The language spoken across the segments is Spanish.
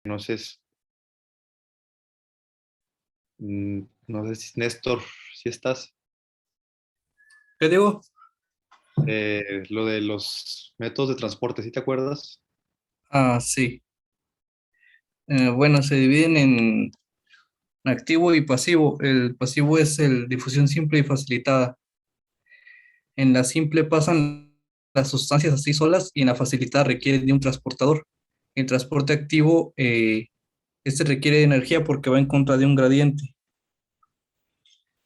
No sé, no sé si Néstor, si estás. ¿Qué digo? Lo de los métodos de transporte, ¿sí te acuerdas? Ah, sí. Bueno, se dividen en activo y pasivo. El pasivo es el difusión simple y facilitada. En la simple pasan las sustancias así solas y en la facilitada requiere de un transportador. El transporte activo, este requiere de energía porque va en contra de un gradiente.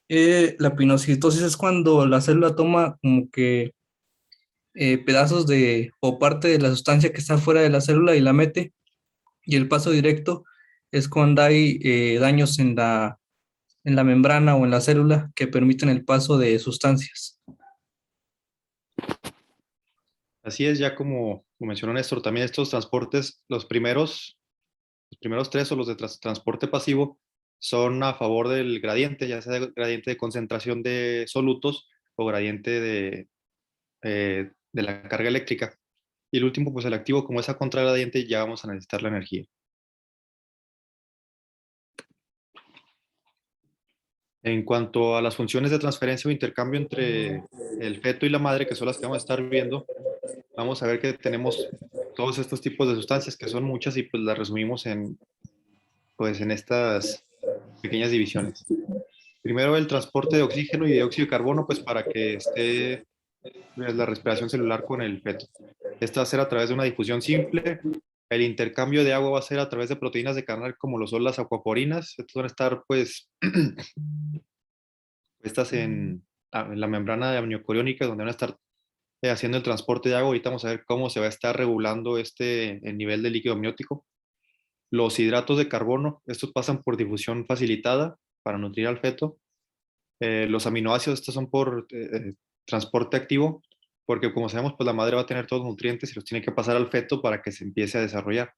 La pinocitosis es cuando la célula toma como que pedazos de o parte de la sustancia que está fuera de la célula y la mete. Y el paso directo es cuando hay daños en la membrana o en la célula que permiten el paso de sustancias. Así es, ya como mencionó Néstor, también estos transportes, los primeros tres o los de transporte pasivo, son a favor del gradiente, ya sea gradiente de concentración de solutos o gradiente de la carga eléctrica. Y el último, pues el activo, como es a contragradiente, ya vamos a necesitar la energía. En cuanto a las funciones de transferencia o intercambio entre el feto y la madre, que son las que vamos a estar viendo, vamos a ver que tenemos todos estos tipos de sustancias, que son muchas, y pues las resumimos pues, en estas pequeñas divisiones. Primero, el transporte de oxígeno y dióxido de carbono, pues para que esté pues, la respiración celular con el feto. Esto va a ser a través de una difusión simple. El intercambio de agua va a ser a través de proteínas de canal, como lo son las acuaporinas. Estas van a estar, pues, puestas en la membrana amniocoriónica, donde van a estar haciendo el transporte de agua. Ahorita vamos a ver cómo se va a estar regulando el nivel de líquido amniótico. Los hidratos de carbono, estos pasan por difusión facilitada para nutrir al feto. Los aminoácidos, estos son por transporte activo, porque como sabemos, pues la madre va a tener todos los nutrientes y los tiene que pasar al feto para que se empiece a desarrollar.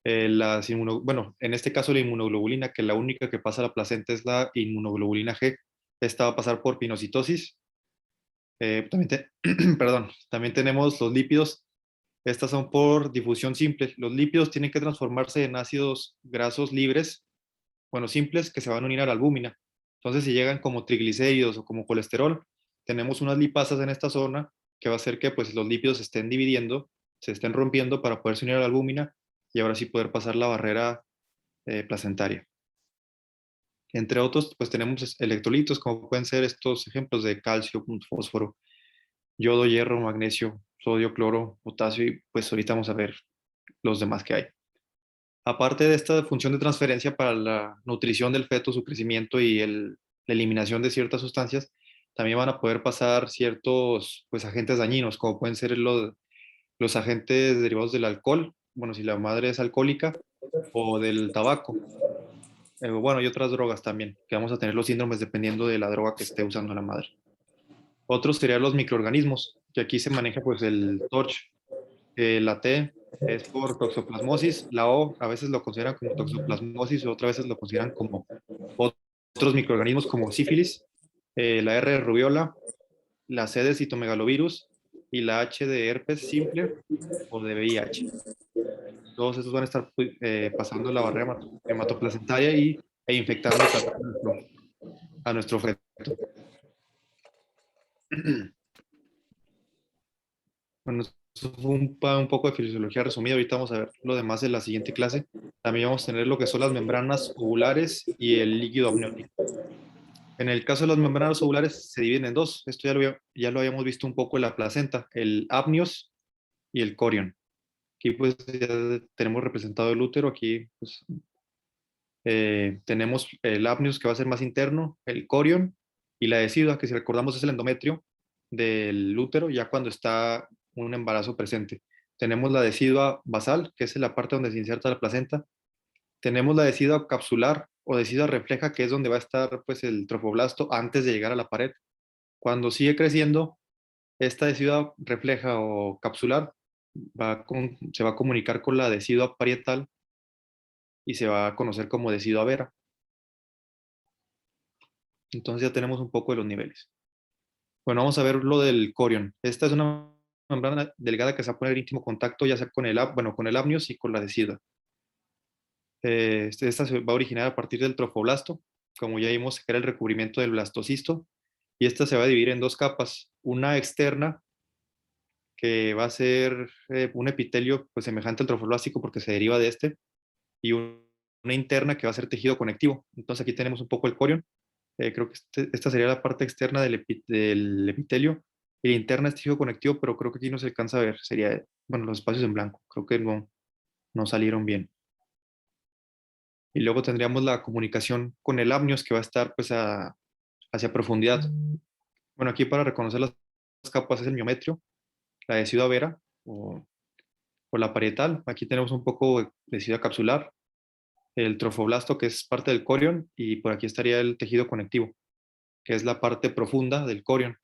Bueno, en este caso la inmunoglobulina, que la única que pasa a la placenta es la inmunoglobulina G. Esta va a pasar por pinocitosis. Perdón, también tenemos los lípidos. Estas son por difusión simple. Los lípidos tienen que transformarse en ácidos grasos libres, bueno, simples, que se van a unir a la albúmina. Entonces, si llegan como triglicéridos o como colesterol, tenemos unas lipasas en esta zona que va a hacer que pues, los lípidos se estén dividiendo, se estén rompiendo para poderse unir a la albúmina y ahora sí poder pasar la barrera placentaria. Entre otros, pues tenemos electrolitos, como pueden ser estos ejemplos de calcio, fósforo, yodo, hierro, magnesio, sodio, cloro, potasio y pues ahorita vamos a ver los demás que hay. Aparte de esta función de transferencia para la nutrición del feto, su crecimiento y la eliminación de ciertas sustancias, también van a poder pasar ciertos pues, agentes dañinos, como pueden ser los agentes derivados del alcohol, bueno, si la madre es alcohólica, o del tabaco, bueno, y otras drogas también, que vamos a tener los síndromes dependiendo de la droga que esté usando la madre. Otros serían los microorganismos, que aquí se maneja pues el TORCH. La T es por toxoplasmosis, la O a veces lo consideran como toxoplasmosis, o otras veces lo consideran como otros microorganismos como sífilis, la R de rubiola, la C de citomegalovirus y la H de herpes simple o de VIH. Todos estos van a estar pasando la barrera hematoplacentaria e infectando también a nuestro feto. Bueno, eso fue un poco de fisiología resumida. Ahorita vamos a ver lo demás en la siguiente clase. También vamos a tener lo que son las membranas ovulares y el líquido amniótico. En el caso de las membranas ovulares se dividen en dos. Esto ya lo habíamos visto un poco en la placenta, el amnios y el corion. Aquí pues ya tenemos representado el útero. Aquí pues, tenemos el amnios, que va a ser más interno, el corion y la decidua, que si recordamos es el endometrio del útero ya cuando está un embarazo presente. Tenemos la decidua basal, que es la parte donde se inserta la placenta. Tenemos la decidua capsular o decidua refleja, que es donde va a estar pues, el trofoblasto antes de llegar a la pared. Cuando sigue creciendo, esta decidua refleja o capsular se va a comunicar con la decidua parietal y se va a conocer como decidua vera. Entonces ya tenemos un poco de los niveles. Bueno, vamos a ver lo del corion. Esta es una membrana delgada que se va a poner en íntimo contacto ya sea con el amnios y con la decidua. Esta se va a originar a partir del trofoblasto, como ya vimos que era el recubrimiento del blastocisto, y esta se va a dividir en dos capas, una externa que va a ser un epitelio pues semejante al trofoblástico porque se deriva de este, y una interna que va a ser tejido conectivo. Entonces aquí tenemos un poco el corion. Creo que esta sería la parte externa del epitelio, y la interna es tejido conectivo, pero creo que aquí no se alcanza a ver, sería, bueno, los espacios en blanco, creo que no salieron bien. Y luego tendríamos la comunicación con el amnios que va a estar pues hacia profundidad. Bueno, aquí para reconocer las capas es el miometrio, la decidua vera o la parietal. Aquí tenemos un poco de decidua capsular, el trofoblasto que es parte del corion, y por aquí estaría el tejido conectivo, que es la parte profunda del corion.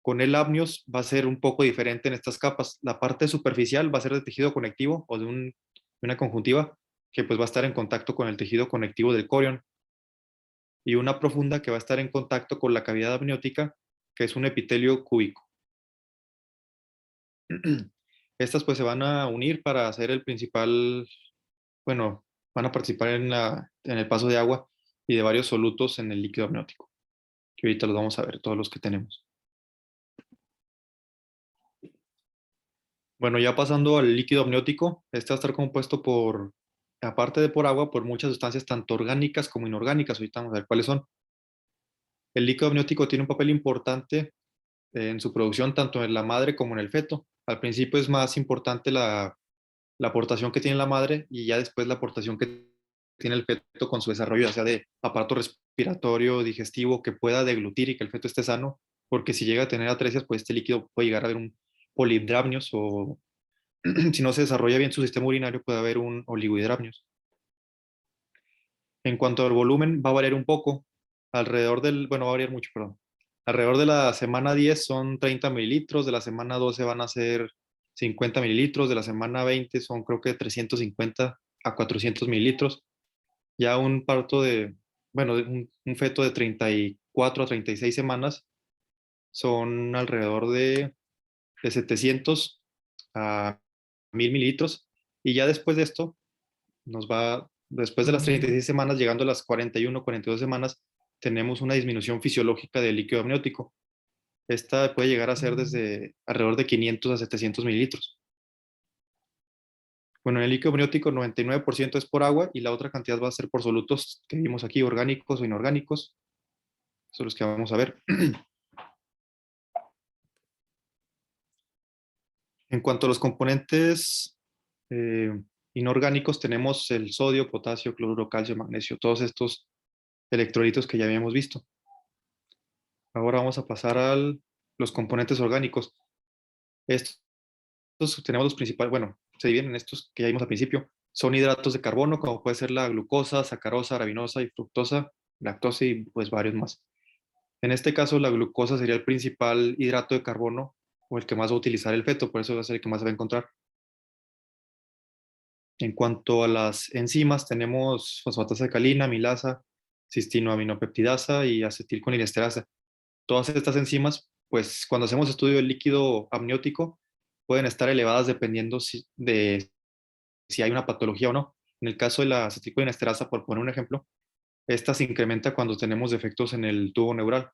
Con el amnios va a ser un poco diferente en estas capas. La parte superficial va a ser de tejido conectivo o de una conjuntiva que pues va a estar en contacto con el tejido conectivo del corion, y una profunda que va a estar en contacto con la cavidad amniótica, que es un epitelio cúbico. Estas pues se van a unir para hacer el principal, bueno, van a participar en el paso de agua y de varios solutos en el líquido amniótico, que ahorita los vamos a ver, todos los que tenemos. Bueno, ya pasando al líquido amniótico, este va a estar compuesto por, aparte de por agua, por muchas sustancias tanto orgánicas como inorgánicas. Ahorita vamos a ver cuáles son. El líquido amniótico tiene un papel importante en su producción tanto en la madre como en el feto. Al principio es más importante la aportación que tiene la madre, y ya después la aportación que tiene el feto con su desarrollo, ya sea de aparato respiratorio, digestivo, que pueda deglutir y que el feto esté sano, porque si llega a tener atresias, pues este líquido puede llegar a haber un polidramnios, o si no se desarrolla bien su sistema urinario, puede haber un oligohidramnios. En cuanto al volumen, va a variar un poco, bueno, va a variar mucho, perdón. Alrededor de la semana 10 son 30 mililitros, de la semana 12 van a ser 50 mililitros, de la semana 20 son creo que 350 a 400 mililitros. Ya un parto bueno, un feto de 34 a 36 semanas son alrededor de 700 a 1000 mililitros. Y ya después de esto, después de las 36 semanas, llegando a las 41 42 semanas, tenemos una disminución fisiológica del líquido amniótico. Esta puede llegar a ser desde alrededor de 500 a 700 mililitros. Bueno, en el líquido amniótico 99% es por agua, y la otra cantidad va a ser por solutos que vimos aquí, orgánicos o inorgánicos. Son los que vamos a ver. En cuanto a los componentes eh, inorgánicos, tenemos el sodio, potasio, cloruro, calcio, magnesio, todos estos electrolitos que ya habíamos visto. Ahora vamos a pasar a los componentes orgánicos. Estos tenemos los principales, bueno, se dividen en estos que ya vimos al principio. Son hidratos de carbono, como puede ser la glucosa, sacarosa, arabinosa y fructosa, lactosa y pues varios más. En este caso, la glucosa sería el principal hidrato de carbono o el que más va a utilizar el feto, por eso va a ser el que más se va a encontrar. En cuanto a las enzimas, tenemos fosfatasa alcalina, amilasa, cistinoaminopeptidasa y acetilcolinesterasa. Todas estas enzimas, pues cuando hacemos estudio del líquido amniótico, pueden estar elevadas dependiendo de si hay una patología o no. En el caso de la acetilcolinesterasa, por poner un ejemplo, esta se incrementa cuando tenemos defectos en el tubo neural.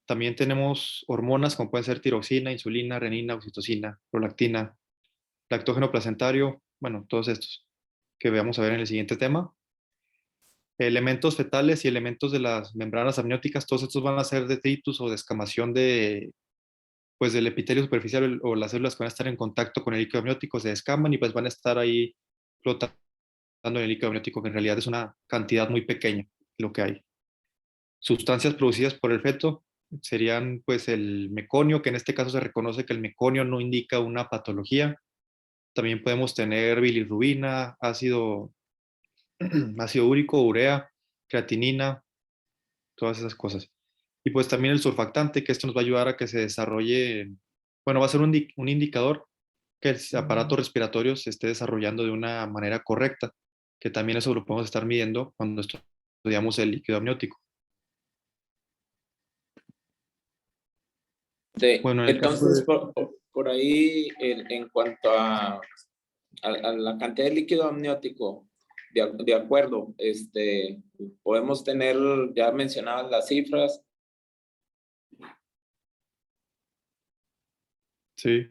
También tenemos hormonas como pueden ser tiroxina, insulina, renina, oxitocina, prolactina, lactógeno placentario, bueno, todos estos que vamos a ver en el siguiente tema. Elementos fetales y elementos de las membranas amnióticas, todos estos van a ser detritus o descamación pues del epitelio superficial, o las células que van a estar en contacto con el líquido amniótico se descaman y pues van a estar ahí flotando en el líquido amniótico, que en realidad es una cantidad muy pequeña lo que hay. Sustancias producidas por el feto serían pues el meconio, que en este caso se reconoce que el meconio no indica una patología. También podemos tener bilirrubina, ácido úrico, urea, creatinina, todas esas cosas. Y pues también el surfactante, que esto nos va a ayudar a que se desarrolle, bueno, va a ser un indicador que el aparato respiratorio se esté desarrollando de una manera correcta, que también eso lo podemos estar midiendo cuando estudiamos el líquido amniótico. Bueno, en el caso Entonces, de... por ahí, en cuanto a la cantidad de líquido amniótico, De acuerdo, podemos tener, ya mencionadas las cifras. Sí.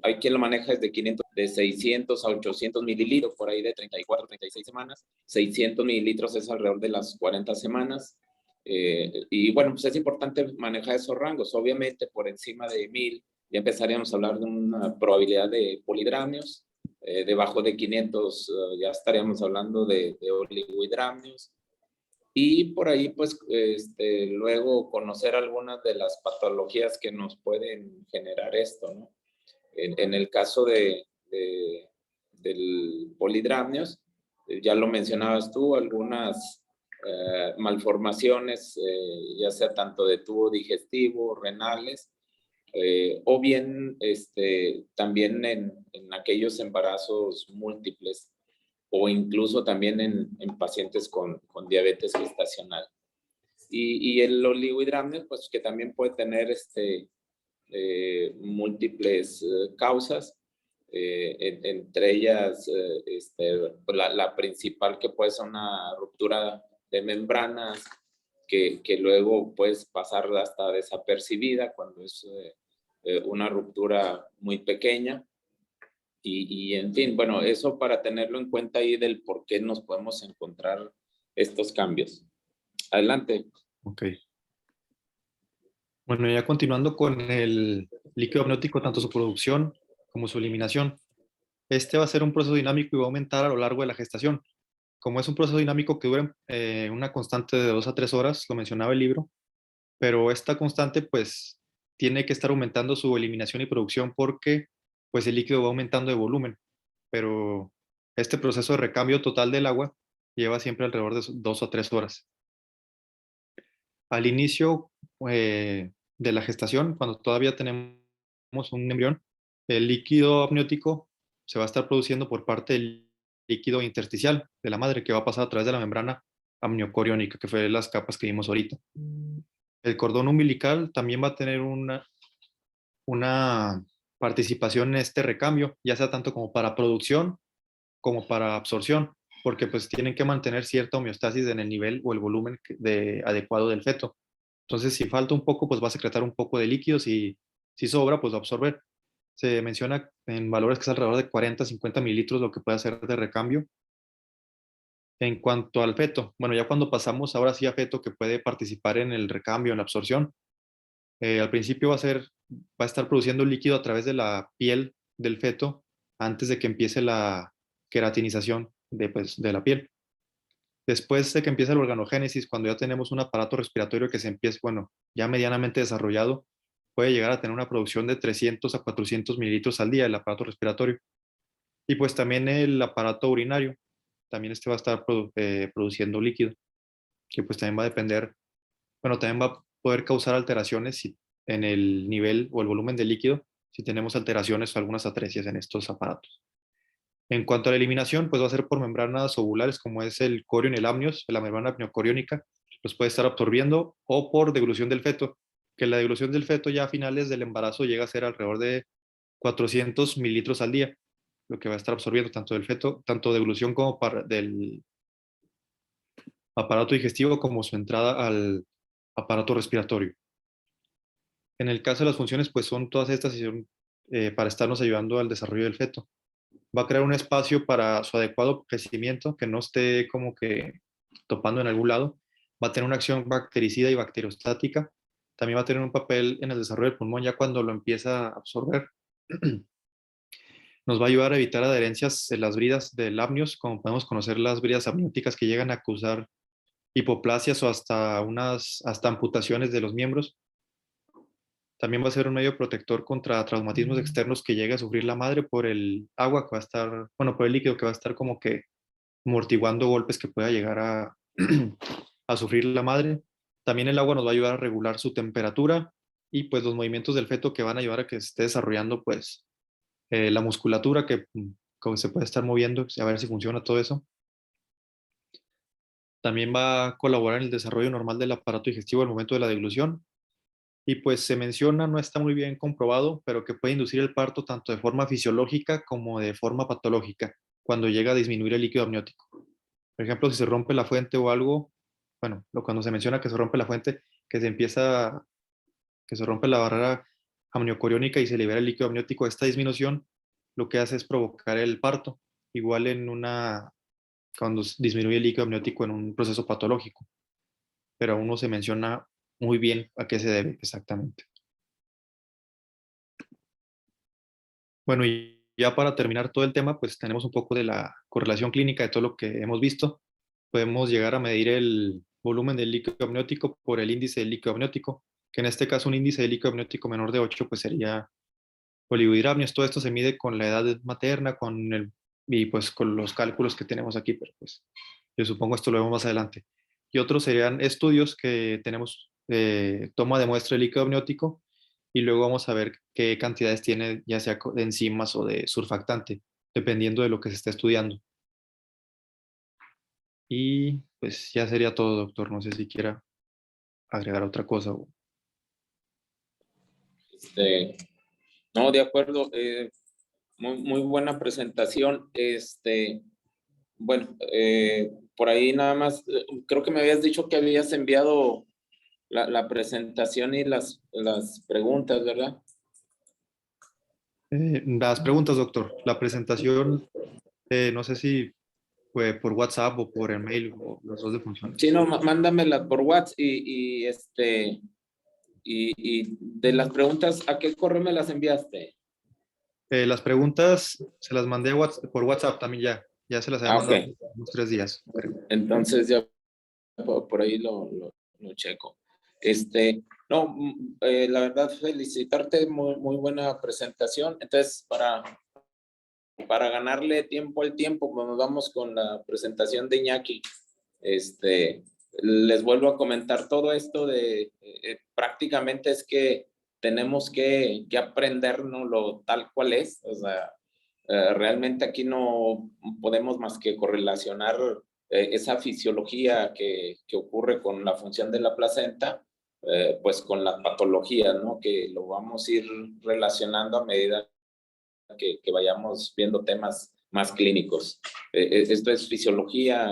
Hay quien lo maneja desde 500, de 600 a 800 mililitros, por ahí de 34, 36 semanas. 600 mililitros es alrededor de las 40 semanas. Y bueno, pues es importante manejar esos rangos. Obviamente, por encima de 1000, ya empezaríamos a hablar de una probabilidad de polidramios. Debajo de 500, ya estaríamos hablando de oligohidramios. Y por ahí, pues, luego conocer algunas de las patologías que nos pueden generar esto, ¿no? En el caso del polidramios, ya lo mencionabas tú, algunas malformaciones, ya sea tanto de tubo digestivo, renales, o bien también en aquellos embarazos múltiples, o incluso también en pacientes con diabetes gestacional. Y el oligohidramnios, pues que también puede tener múltiples causas, entre ellas la principal, que puede ser una ruptura de membranas que luego puedes pasar hasta desapercibida cuando es una ruptura muy pequeña. Y en fin, bueno, eso para tenerlo en cuenta ahí del por qué nos podemos encontrar estos cambios. Adelante. Ok. Bueno, ya continuando con el líquido amniótico, tanto su producción como su eliminación. Este va a ser un proceso dinámico y va a aumentar a lo largo de la gestación. Como es un proceso dinámico que dura una constante de 2 a 3 horas, lo mencionaba el libro, pero esta constante pues tiene que estar aumentando su eliminación y producción porque pues el líquido va aumentando de volumen, pero este proceso de recambio total del agua lleva siempre alrededor de 2 a 3 horas. Al inicio de la gestación, cuando todavía tenemos un embrión, el líquido amniótico se va a estar produciendo por parte del líquido intersticial de la madre, que va a pasar a través de la membrana amniocoriónica, que fue las capas que vimos ahorita. El cordón umbilical también va a tener una participación en este recambio, ya sea tanto como para producción como para absorción, porque pues tienen que mantener cierta homeostasis en el nivel o el volumen adecuado del feto. Entonces, si falta un poco, pues va a secretar un poco de líquido, si sobra, pues va a absorber. Se menciona en valores que es alrededor de 40, 50 mililitros lo que puede hacer de recambio. En cuanto al feto, bueno, ya cuando pasamos ahora sí a feto que puede participar en el recambio, en la absorción, al principio va a estar produciendo líquido a través de la piel del feto antes de que empiece la queratinización de la piel. Después de que empiece la organogénesis, cuando ya tenemos un aparato respiratorio que se empieza, bueno, ya medianamente desarrollado, puede llegar a tener una producción de 300 a 400 mililitros al día el aparato respiratorio. Y pues también el aparato urinario, también este va a estar produciendo líquido, que pues también va a depender, bueno, también va a poder causar alteraciones en el nivel o el volumen de líquido si tenemos alteraciones o algunas atresias en estos aparatos. En cuanto a la eliminación, pues va a ser por membranas ovulares, como es el corion y el amnios, la membrana amniocoriónica, los puede estar absorbiendo, o por deglución del feto, que la deglución del feto ya a finales del embarazo llega a ser alrededor de 400 mililitros al día, lo que va a estar absorbiendo tanto del feto, tanto deglución como del aparato digestivo como su entrada al aparato respiratorio. En el caso de las funciones, pues son todas estas y son, para estarnos ayudando al desarrollo del feto. Va a crear un espacio para su adecuado crecimiento, que no esté como que topando en algún lado. Va a tener una acción bactericida y bacteriostática. También va a tener un papel en el desarrollo del pulmón ya cuando lo empieza a absorber. Nos va a ayudar a evitar adherencias en las bridas del amnios, como podemos conocer las bridas amnióticas que llegan a causar hipoplasias o hasta amputaciones de los miembros. También va a ser un medio protector contra traumatismos externos que llegue a sufrir la madre por el agua que va a estar, bueno, por el líquido que va a estar como que amortiguando golpes que pueda llegar a sufrir la madre. También el agua nos va a ayudar a regular su temperatura y pues los movimientos del feto que van a ayudar a que se esté desarrollando pues la musculatura que como se puede estar moviendo, a ver si funciona todo eso. También va a colaborar en el desarrollo normal del aparato digestivo al momento de la deglución. y pues se menciona, no está muy bien comprobado, pero que puede inducir el parto tanto de forma fisiológica como de forma patológica, cuando llega a disminuir el líquido amniótico. Por ejemplo, si se rompe la fuente o algo, bueno, cuando se menciona que se rompe la fuente, que se rompe la barrera amniocoriónica y se libera el líquido amniótico, esta disminución lo que hace es provocar el parto, igual cuando disminuye el líquido amniótico en un proceso patológico, pero aún no se menciona muy bien a qué se debe exactamente. Bueno, y ya para terminar todo el tema, pues tenemos un poco de la correlación clínica de todo lo que hemos visto. Podemos llegar a medir el volumen del líquido amniótico por el índice del líquido amniótico, que en este caso un índice de líquido amniótico menor de 8, pues sería oligohidramnios. Todo esto se mide con la edad materna, y pues con los cálculos que tenemos aquí, pero pues yo supongo esto lo vemos más adelante. Y otros serían estudios que tenemos, toma de muestra de líquido amniótico, y luego vamos a ver qué cantidades tiene, ya sea de enzimas o de surfactante, dependiendo de lo que se esté estudiando. Y pues ya sería todo, doctor. No sé si quiera agregar otra cosa. No, de acuerdo. Muy buena presentación. Bueno, por ahí nada más, creo que me habías dicho que habías enviado la presentación y las preguntas, ¿verdad? Las preguntas, doctor. La presentación, no sé si fue por WhatsApp o por email, o los dos de función. Sí, no, mándamela por WhatsApp y de las preguntas, ¿a qué correo me las enviaste? Las preguntas se las mandé por WhatsApp también ya. Ya se las había mandado Ok. unos 3 días. Entonces ya por ahí lo checo. No, la verdad, felicitarte, muy buena presentación. Entonces, para ganarle tiempo al tiempo, cuando vamos con la presentación de Iñaki, les vuelvo a comentar todo esto de prácticamente es que tenemos que aprendernos tal cual es. O sea, realmente aquí no podemos más que correlacionar esa fisiología que ocurre con la función de la placenta, pues con las patologías, ¿no? Que lo vamos a ir relacionando a medida que vayamos viendo temas más clínicos. Esto es fisiología,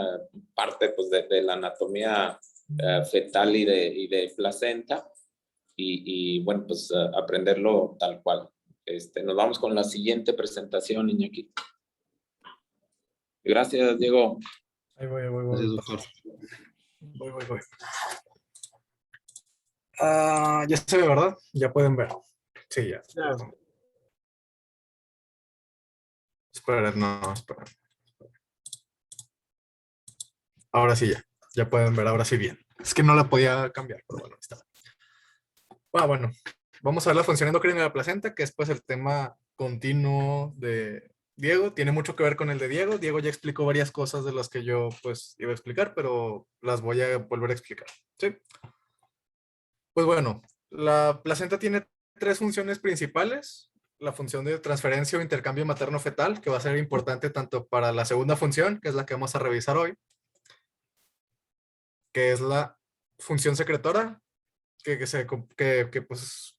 parte pues de la anatomía fetal y de placenta, y bueno, pues aprenderlo tal cual. Nos vamos con la siguiente presentación, Iñaki. Gracias, Diego. Ahí voy. Gracias, doctor. Voy. Ya se ve, ¿verdad? Ya pueden ver. Sí, ya. Esperen. Ahora sí ya pueden ver, ahora sí bien. Es que no la podía cambiar, pero bueno, ahí está. Bueno, vamos a ver la función endocrina de la placenta, que es pues el tema continuo de Diego. Tiene mucho que ver con el de Diego. Diego ya explicó varias cosas de las que yo pues iba a explicar, pero las voy a volver a explicar. ¿Sí? Pues bueno, la placenta tiene 3 funciones principales. La función de transferencia o intercambio materno-fetal, que va a ser importante tanto para la segunda función, que es la que vamos a revisar hoy, que es la función secretora, que pues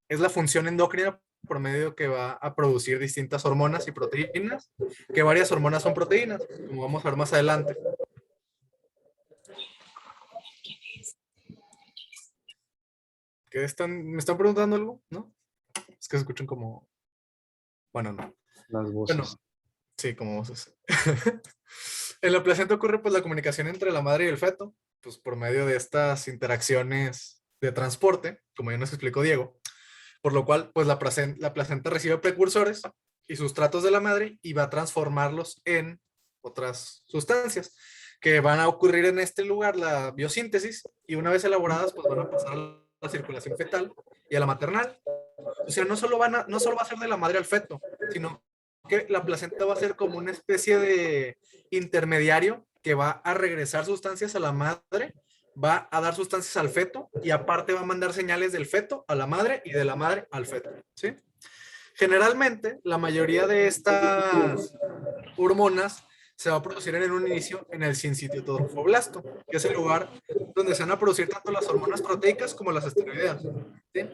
es la función endocrina por medio que va a producir distintas hormonas y proteínas, que varias hormonas son proteínas, como vamos a ver más adelante. ¿Me están preguntando algo? ¿No? Es que se escuchan como... Bueno, no. Las voces. Bueno, sí, como voces. En la placenta ocurre pues la comunicación entre la madre y el feto, pues por medio de estas interacciones de transporte, como ya nos explicó Diego, por lo cual pues la placenta recibe precursores y sustratos de la madre y va a transformarlos en otras sustancias que van a ocurrir en este lugar, la biosíntesis, y una vez elaboradas pues van a pasar a la circulación fetal y a la maternal. O sea, no solo va a ser de la madre al feto, sino que la placenta va a ser como una especie de intermediario que va a regresar sustancias a la madre, va a dar sustancias al feto y aparte va a mandar señales del feto a la madre y de la madre al feto, ¿sí? Generalmente, la mayoría de estas hormonas se va a producir en un inicio en el sincitio tronfoblasto, que es el lugar donde se van a producir tanto las hormonas proteicas como las esteroideas. ¿sí?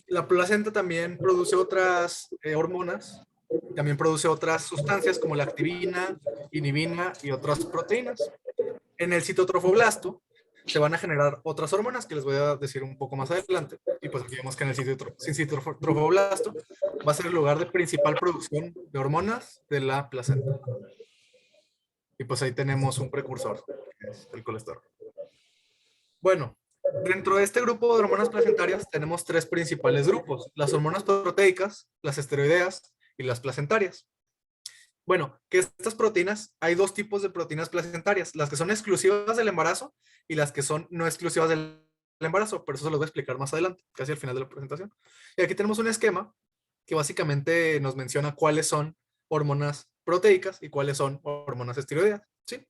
La placenta también produce otras hormonas, también produce otras sustancias como la activina, inhibina y otras proteínas. En el citotrofoblasto se van a generar otras hormonas que les voy a decir un poco más adelante. Y pues aquí vemos que en el citotrofoblasto va a ser el lugar de principal producción de hormonas de la placenta. Y pues ahí tenemos un precursor, que es el colesterol. Bueno, dentro de este grupo de hormonas placentarias tenemos tres principales grupos: las hormonas proteicas, las esteroideas y las placentarias. Bueno, que estas proteínas, hay dos tipos de proteínas placentarias: las que son exclusivas del embarazo y las que son no exclusivas del embarazo, pero eso se los voy a explicar más adelante, casi al final de la presentación. Y aquí tenemos un esquema que básicamente nos menciona cuáles son hormonas proteicas y cuáles son hormonas esteroideas, ¿sí?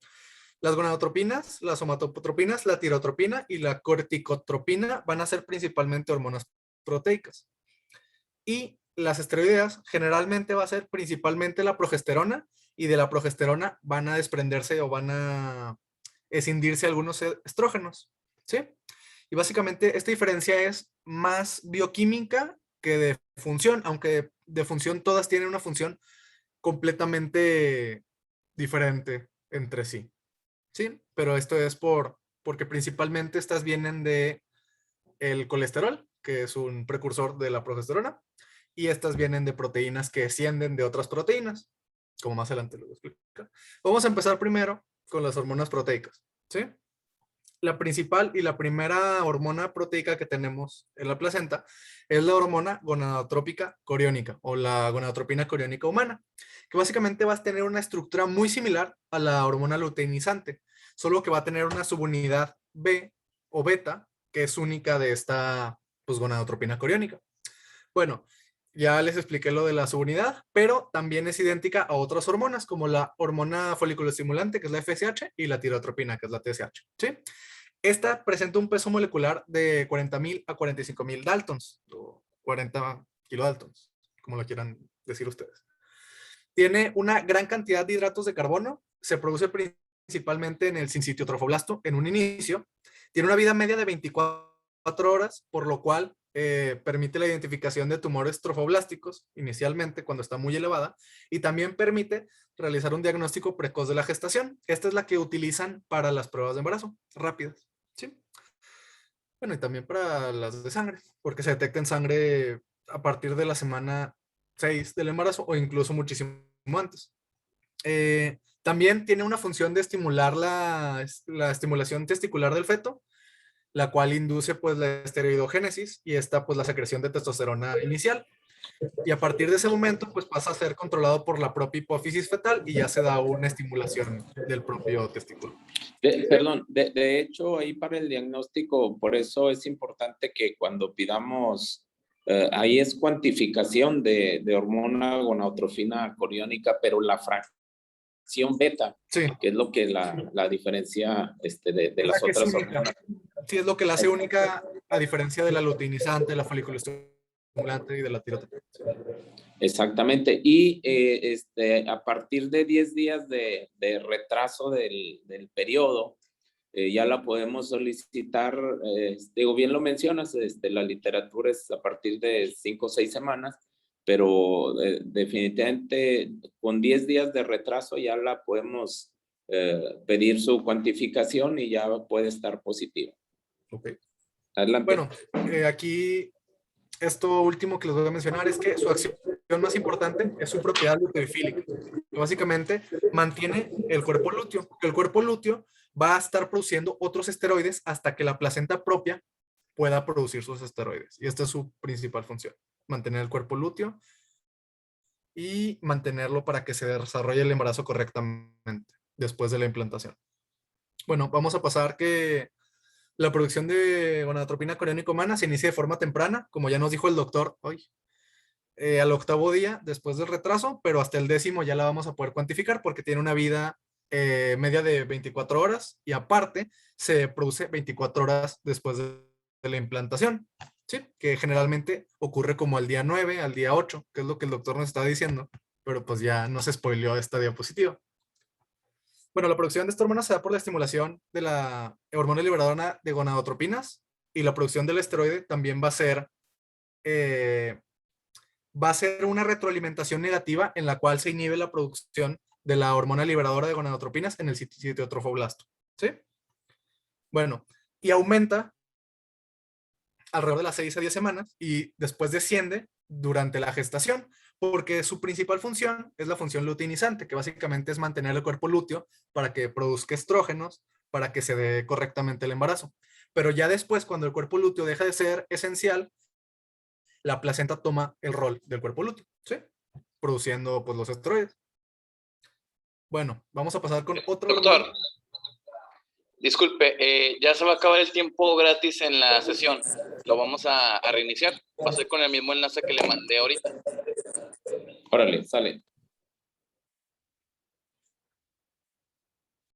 Las gonadotropinas, las somatotropinas, la tirotropina y la corticotropina van a ser principalmente hormonas proteicas. Y las esteroideas generalmente va a ser principalmente la progesterona, y de la progesterona van a desprenderse o van a escindirse algunos estrógenos, ¿sí? Y básicamente esta diferencia es más bioquímica que de función, aunque de función todas tienen una función completamente diferente entre sí, ¿sí? Pero esto es porque principalmente estas vienen de el colesterol, que es un precursor de la progesterona, y estas vienen de proteínas que descienden de otras proteínas, como más adelante lo voy a explicar. Vamos a empezar primero con las hormonas proteicas, ¿sí? La principal y la primera hormona proteica que tenemos en la placenta es la hormona gonadotrópica coriónica o la gonadotropina coriónica humana, que básicamente va a tener una estructura muy similar a la hormona luteinizante, solo que va a tener una subunidad B o beta que es única de esta pues, gonadotropina coriónica. Bueno, ya les expliqué lo de la subunidad, pero también es idéntica a otras hormonas como la hormona folículo-estimulante, que es la FSH, y la tirotropina, que es la TSH, ¿sí? Esta presenta un peso molecular de 40.000 a 45.000 Daltons, o 40 kilodaltons, como lo quieran decir ustedes. Tiene una gran cantidad de hidratos de carbono, se produce principalmente en el sincitiotrofoblasto en un inicio, tiene una vida media de 24 horas, por lo cual permite la identificación de tumores trofoblásticos inicialmente cuando está muy elevada, y también permite realizar un diagnóstico precoz de la gestación. Esta es la que utilizan para las pruebas de embarazo rápidas, ¿sí? Bueno, y también para las de sangre, porque se detecta en sangre a partir de la semana 6 del embarazo o incluso muchísimo antes. También tiene una función de estimular la estimulación testicular del feto, la cual induce pues la esteroidogénesis y esta pues la secreción de testosterona inicial. Y a partir de ese momento pues pasa a ser controlado por la propia hipófisis fetal y ya se da una estimulación del propio testículo. Perdón, de hecho ahí para el diagnóstico, por eso es importante que cuando pidamos, ahí es cuantificación de hormona gonadotrofina coriónica, pero la fracción beta, sí, que es lo que la diferencia de las que es otras única. hormonas. Sí, es lo que la hace única a diferencia de la luteinizante, la folículo estimulante y de la tirotropina. Exactamente. Y a partir de 10 días de retraso del periodo, ya la podemos solicitar, digo, bien lo mencionas, la literatura es a partir de 5 o 6 semanas, pero definitivamente con 10 días de retraso ya la podemos pedir su cuantificación y ya puede estar positiva. Ok. Adelante. Bueno, aquí esto último que les voy a mencionar es que su acción más importante es su propiedad luteofílica, que básicamente mantiene el cuerpo lúteo, porque el cuerpo lúteo va a estar produciendo otros esteroides hasta que la placenta propia pueda producir sus esteroides. Y esta es su principal función, mantener el cuerpo lúteo y mantenerlo para que se desarrolle el embarazo correctamente después de la implantación. Bueno, vamos a pasar que la producción de gonadotropina coriónica humana se inicia de forma temprana, como ya nos dijo el doctor hoy, al 8º día después del retraso, pero hasta el 10º ya la vamos a poder cuantificar porque tiene una vida media de 24 horas y aparte se produce 24 horas después de la implantación, ¿sí? Que generalmente ocurre como al día 9, al día 8, que es lo que el doctor nos está diciendo, pero pues ya nos spoileó esta diapositiva. Bueno, la producción de esta hormona se da por la estimulación de la hormona liberadora de gonadotropinas y la producción del esteroide también va a ser una retroalimentación negativa en la cual se inhibe la producción de la hormona liberadora de gonadotropinas en el sitio trofoblasto, ¿sí? Bueno, y aumenta alrededor de las 6 a 10 semanas y después desciende durante la gestación, porque su principal función es la función luteinizante, que básicamente es mantener el cuerpo lúteo para que produzca estrógenos, para que se dé correctamente el embarazo. Pero ya después, cuando el cuerpo lúteo deja de ser esencial, la placenta toma el rol del cuerpo lúteo, ¿sí? Produciendo pues los esteroides. Bueno, vamos a pasar con otro. Doctor, disculpe, ya se va a acabar el tiempo gratis en la sesión. Lo vamos a reiniciar. Va a ser con el mismo enlace que le mandé ahorita. Órale, sale.